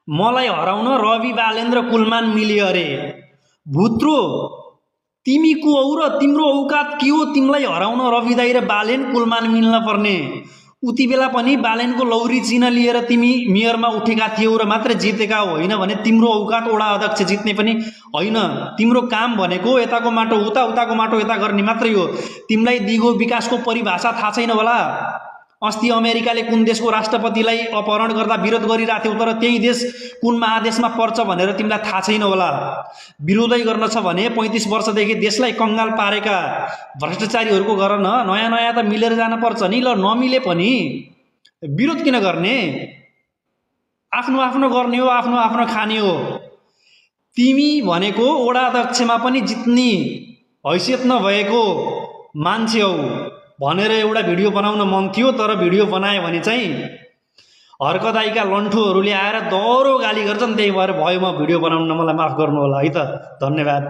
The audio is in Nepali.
मलाई हराउन रवि बालेन्द्र कुलमान मिल्यो अरे। भुत्रो तिमी को हौ र तिम्रो औकात के हो तिमीलाई हराउन रवि दाई र बालेन कुलमान मिल्न पर्ने? उति बेला पनि बालेनको लौरी चिन्ह लिएर तिमी मेयरमा उठेका थियौ र मात्र जितेका हो, होइन भने तिम्रो औकात वडा अध्यक्ष जित्ने पनि होइन। तिम्रो काम भनेको यताको माटो उता उताको माटो यता गर्ने मात्रै हो। तिमीलाई दिगो विकासको परिभाषा थाहा छैन होला। अस्ति अमेरिकाले कुन देशको राष्ट्रपतिलाई अपहरण गर्दा विरोध गरिरहेको थियो, तर त्यही देश कुन महादेशमा पर्छ भनेर तिमीलाई थाहा छैन होला। विरोधै गर्न छ भने 35 वर्षदेखि देशलाई कङ्गाल पारेका भ्रष्टाचारीहरूको गर न। नयाँ नयाँ त मिलेर जान पर्छ नि। ल नमिले पनि विरोध किन गर्ने? आफ्नो आफ्नो गर्ने हो, आफ्नो आफ्नो खाने हो। तिमी भनेको वडा अध्यक्षमा पनि जित्ने हैसियत नभएको मान्छे हौ भनेर एउटा भिडियो बनाउन मन थियो, तर भिडियो बनायो भने चाहिँ हर्कदाईका लन्ठुहरूले आएर दह्रो गाली गर्छन्। त्यही भएर भयो म भिडियो बनाउन, मलाई माफ गर्नु होला है त। धन्यवाद।